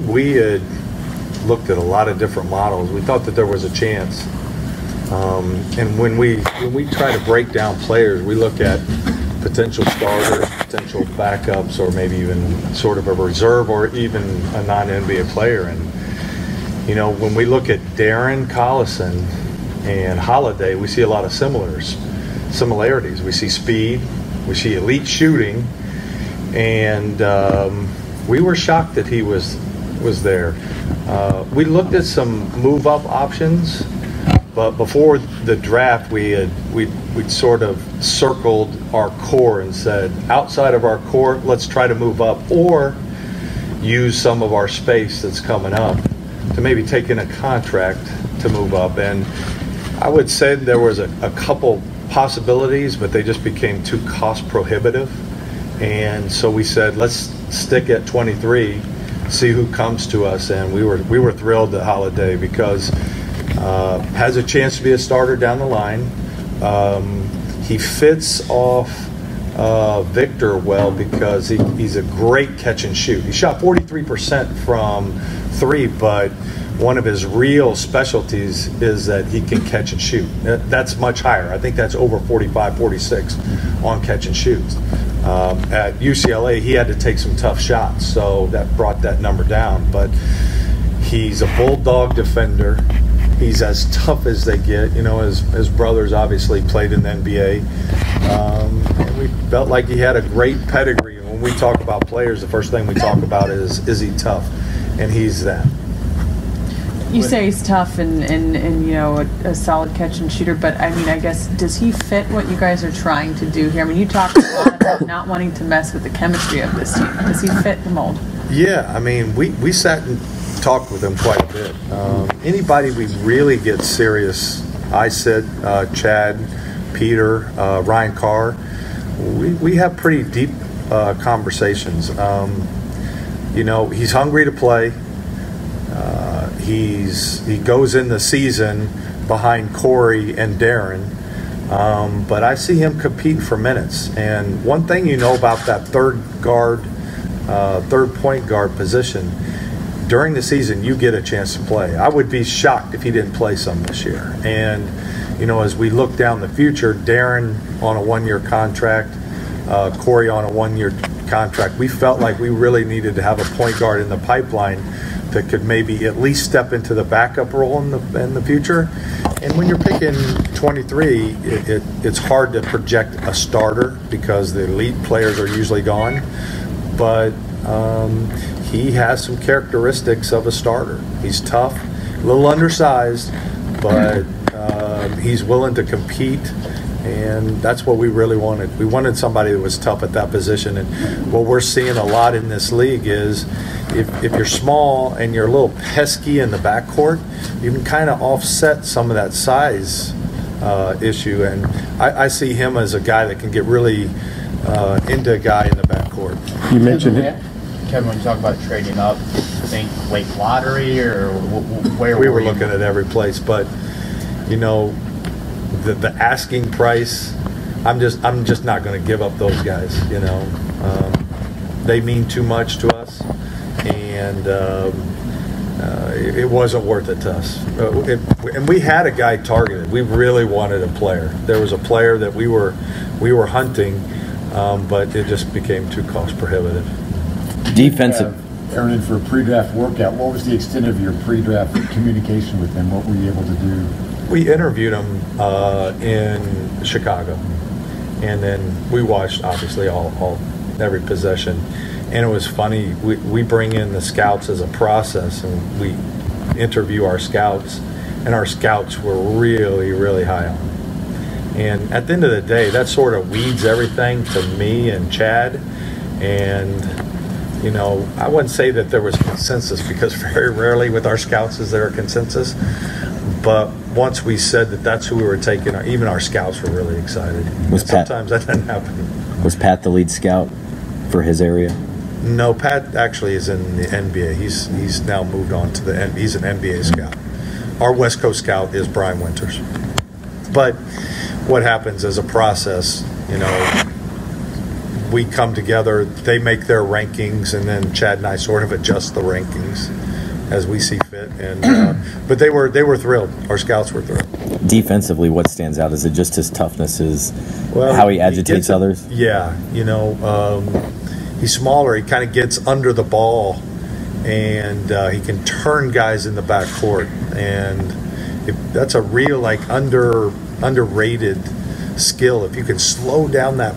we had looked at a lot of different models. We thought that there was a chance. And when we try to break down players, we look at potential starters, potential backups, or maybe even sort of a reserve or even a non-NBA player. And, you know, when we look at Darren Collison and Holiday, we see a lot of similarities. We see speed, we see elite shooting, and we were shocked that he was there. We looked at some move-up options, but before the draft, we'd sort of circled our core and said, outside of our core, let's try to move up or use some of our space that's coming up to maybe take in a contract to move up. And I would say there was a couple possibilities, but they just became too cost prohibitive. And so we said, let's stick at 23, see who comes to us. And we were thrilled at Holiday because has a chance to be a starter down the line. He fits off Victor well because he's a great catch and shoot. He shot 43% from 3, but one of his real specialties is that he can catch and shoot. That's much higher. I think that's over 45, 46 on catch and shoots. At UCLA, he had to take some tough shots, so that brought that number down. But he's a bulldog defender. He's as tough as they get. You know, his brothers obviously played in the NBA. And we felt like he had a great pedigree. When we talk about players, the first thing we talk about is he tough? And he's that. You say he's tough and you know, a solid catch and shooter, but I mean, I guess, does he fit what you guys are trying to do here? I mean, you talked a lot about not wanting to mess with the chemistry of this team. Does he fit the mold? Yeah, I mean, we sat and talked with him quite a bit. Anybody we really get serious, I said, Chad, Peter, Ryan Carr, we have pretty deep conversations. You know, he's hungry to play. He goes in the season behind Corey and Darren, but I see him compete for minutes. And one thing you know about that third point guard position, during the season you get a chance to play. I would be shocked if he didn't play some this year. And you know, as we look down the future, Darren on a 1-year contract, Corey on a 1-year contract, we felt like we really needed to have a point guard in the pipeline that could maybe at least step into the backup role in the future. And when you're picking 23, it's hard to project a starter because the elite players are usually gone. But he has some characteristics of a starter. He's tough, a little undersized, but he's willing to compete. And that's what we really wanted. We wanted somebody that was tough at that position. And what we're seeing a lot in this league is if you're small and you're a little pesky in the backcourt, you can kind of offset some of that size issue. And I see him as a guy that can get really into a guy in the backcourt. You mentioned it. Kevin, when you talk about trading up, think late lottery or where we were looking at every place, but you know, the asking price, I'm just not going to give up those guys. You know, they mean too much to us, and it wasn't worth it to us. And we had a guy targeted. We really wanted a player. There was a player that we were hunting, but it just became too cost prohibitive. Defensive. Aaron, in for a pre-draft workout. What was the extent of your pre-draft communication with him? What were you able to do? We interviewed him in Chicago, and then we watched obviously every possession. And it was funny. We bring in the scouts as a process, and we interview our scouts, and our scouts were really, really high on him. And at the end of the day, that sort of weeds everything to me and Chad. And you know, I wouldn't say that there was consensus because very rarely with our scouts is there a consensus. But once we said that that's who we were taking, even our scouts were really excited. Sometimes that doesn't happen. Was Pat the lead scout for his area? No, Pat actually is in the NBA. He's now moved on to he's an NBA scout. Our West Coast scout is Brian Winters. But what happens as a process, you know, we come together, they make their rankings, and then Chad and I sort of adjust the rankings as we see fit. And but they were thrilled. Our scouts were thrilled. Defensively, what stands out? Is it just his toughness? Is Well, how he agitates others? Yeah, he's smaller. He kind of gets under the ball, and he can turn guys in the backcourt. And that's a real underrated skill. If you can slow down that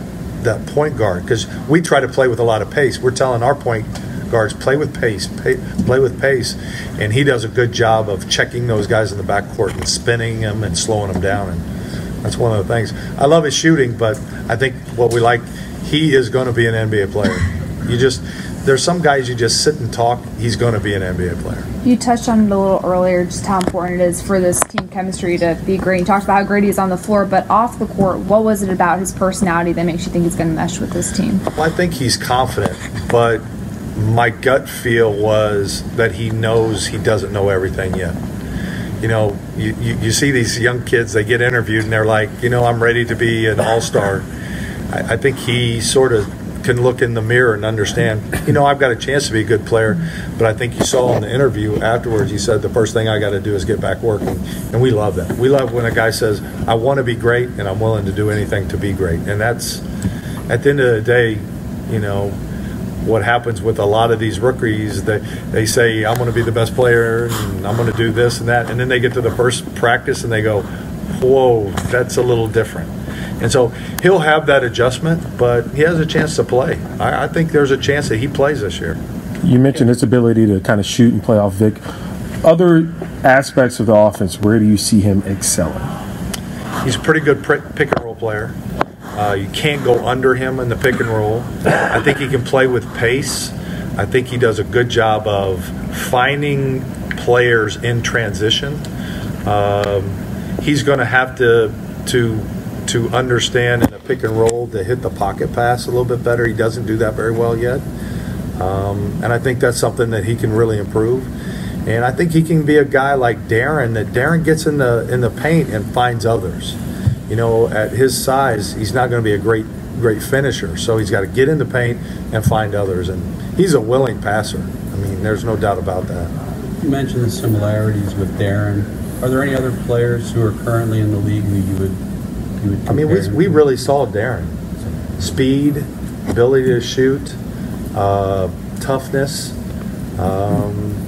point guard, because we try to play with a lot of pace. We're telling our point guards, play with pace, play with pace, and he does a good job of checking those guys in the backcourt and spinning them and slowing them down. And that's one of the things. I love his shooting, but I think what we like, he is going to be an NBA player. There's some guys you just sit and talk, he's going to be an NBA player. You touched on it a little earlier, just how important it is for this team chemistry to be great. You talked about how great he is on the floor, but off the court, what was it about his personality that makes you think he's going to mesh with this team? Well, I think he's confident, but my gut feel was that he knows he doesn't know everything yet. You see these young kids, they get interviewed and they're like, I'm ready to be an all-star. I think he sort of can look in the mirror and understand, I've got a chance to be a good player, but I think you saw in the interview afterwards, he said, the first thing I got to do is get back working. And we love that. We love when a guy says, I want to be great and I'm willing to do anything to be great. And that's, at the end of the day, what happens with a lot of these rookies, they say, I'm going to be the best player and I'm going to do this and that. And then they get to the first practice and they go, whoa, that's a little different. And so he'll have that adjustment, but he has a chance to play. I think there's a chance that he plays this year. You mentioned his ability to kind of shoot and play off Vic. Other aspects of the offense, where do you see him excelling? He's a pretty good pick and roll player. You can't go under him in the pick and roll. I think he can play with pace. I think he does a good job of finding players in transition. He's going to have to understand in a pick and roll to hit the pocket pass a little bit better. He doesn't do that very well yet. And I think that's something that he can really improve. And I think he can be a guy like Darren, that Darren gets in the paint and finds others. At his size, he's not going to be a great finisher. So he's got to get in the paint and find others. And he's a willing passer. I mean, there's no doubt about that. You mentioned the similarities with Darren. Are there any other players who are currently in the league who you would I mean, we really saw Darren. Speed, ability to shoot, toughness,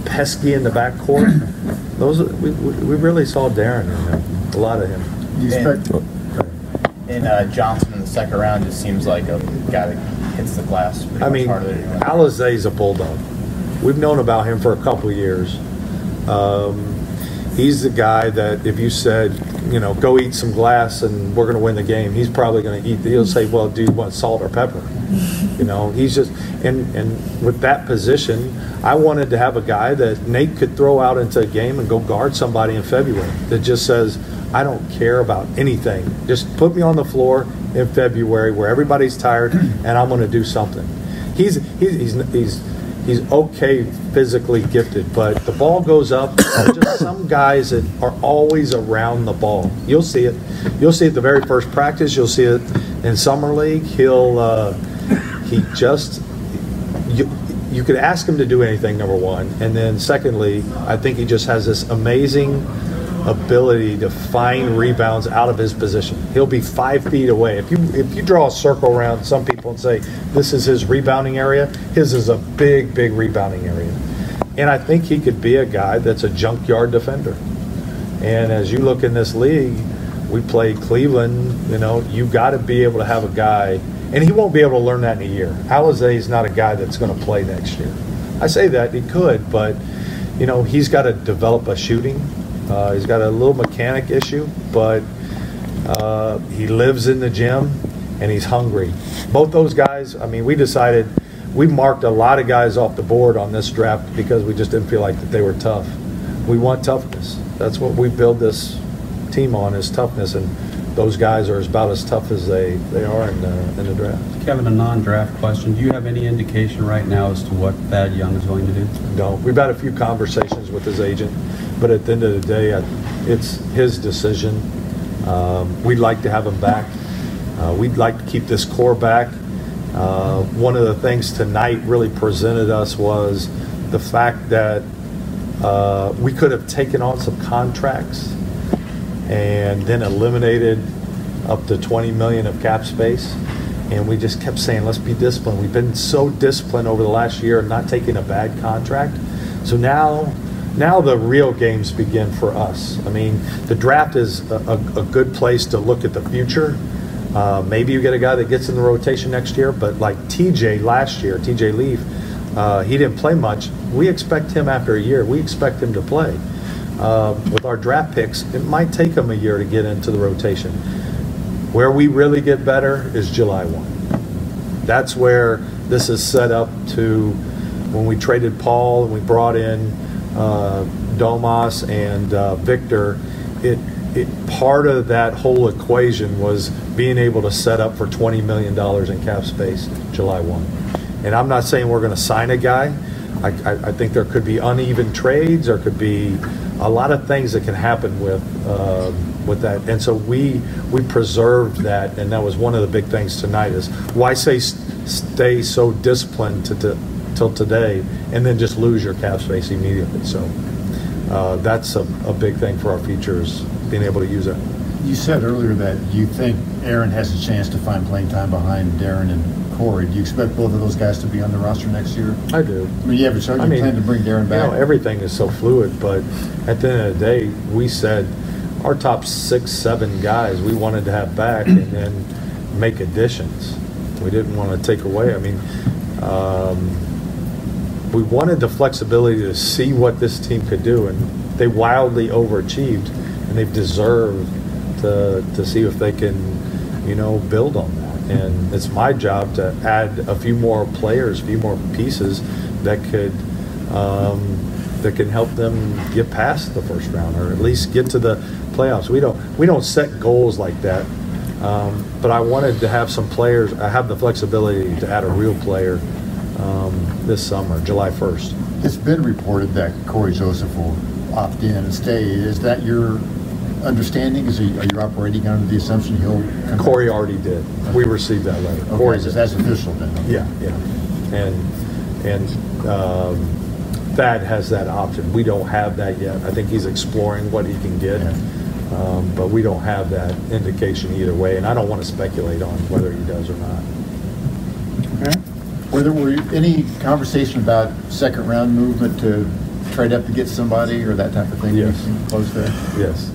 pesky in the backcourt. We really saw Darren in him, a lot of him. And Johnson in the second round just seems like a guy that hits the glass pretty much harder than anyone. Alize is a bulldog. We've known about him for a couple of years. He's the guy that if you said, go eat some glass and we're going to win the game, he's probably going to eat. He'll say, well, do you want salt or pepper? He's just, and with that position, I wanted to have a guy that Nate could throw out into a game and go guard somebody in February that just says, I don't care about anything. Just put me on the floor in February where everybody's tired and I'm going to do something. He's okay physically gifted, but the ball goes up. Just some guys that are always around the ball. You'll see it. You'll see it the very first practice. You'll see it in summer league. You could ask him to do anything, number one, and then secondly, I think he just has this amazing ability to find rebounds out of his position. He'll be 5 feet away. If you draw a circle around some people and say this is his rebounding area, his is a big rebounding area. And I think he could be a guy that's a junkyard defender. And as you look in this league, we played Cleveland, you got to be able to have a guy, and he won't be able to learn that in a year. Alize is not a guy that's going to play next year. I say that, he could, but he's got to develop a shooting. He's got a little mechanic issue, but he lives in the gym and he's hungry. Both those guys, we marked a lot of guys off the board on this draft because we just didn't feel like that they were tough. We want toughness. That's what we build this team on, is toughness, and those guys are about as tough as they are in the draft. Kevin, a non-draft question. Do you have any indication right now as to what Thad Young is going to do? No. We've had a few conversations with his agent, but at the end of the day, it's his decision. We'd like to have him back. We'd like to keep this core back, One of the things tonight really presented us was the fact that we could have taken on some contracts and then eliminated up to $20 million of cap space. And we just kept saying, let's be disciplined. We've been so disciplined over the last year and not taking a bad contract. So now the real games begin for us. I mean, the draft is a good place to look at the future. Maybe you get a guy that gets in the rotation next year, but like TJ last year, TJ Leaf, he didn't play much. We expect him after a year. We expect him to play. With our draft picks, it might take him a year to get into the rotation. Where we really get better is July 1. That's where this is set up to when we traded Paul and we brought in Domas and Victor. Part of that whole equation was being able to set up for $20 million in cap space July 1. And I'm not saying we're going to sign a guy. I think there could be uneven trades. There could be a lot of things that can happen with that. And so we preserved that, and that was one of the big things tonight is why stay so disciplined till today and then just lose your cap space immediately. So that's a big thing for our future is being able to use it. You said earlier that you think Aaron has a chance to find playing time behind Darren and Corey. Do you expect both of those guys to be on the roster next year? I do. I mean, you have a plan to bring Darren back? Everything is so fluid, but at the end of the day, we said our top 6, 7 guys we wanted to have back and then make additions. We didn't want to take away. I mean, we wanted the flexibility to see what this team could do, and they wildly overachieved, and they've deserved to see if they can, build on that. And it's my job to add a few more players, a few more pieces that can help them get past the first round or at least get to the playoffs. We don't set goals like that, but I wanted to have some players. I have the flexibility to add a real player this summer, July 1st. It's been reported that Corey Joseph will opt in and stay. Is that your understanding? Are you operating under the assumption he'll come Corey back? Already did. We received that letter. Okay, Corey so did. that's official then. Okay. Yeah. And Thad has that option. We don't have that yet. I think he's exploring what he can get, but we don't have that indication either way. And I don't want to speculate on whether he does or not. Okay. Were there any conversation about second round movement to trade up to get somebody or that type of thing? Yes. Close there. Yes.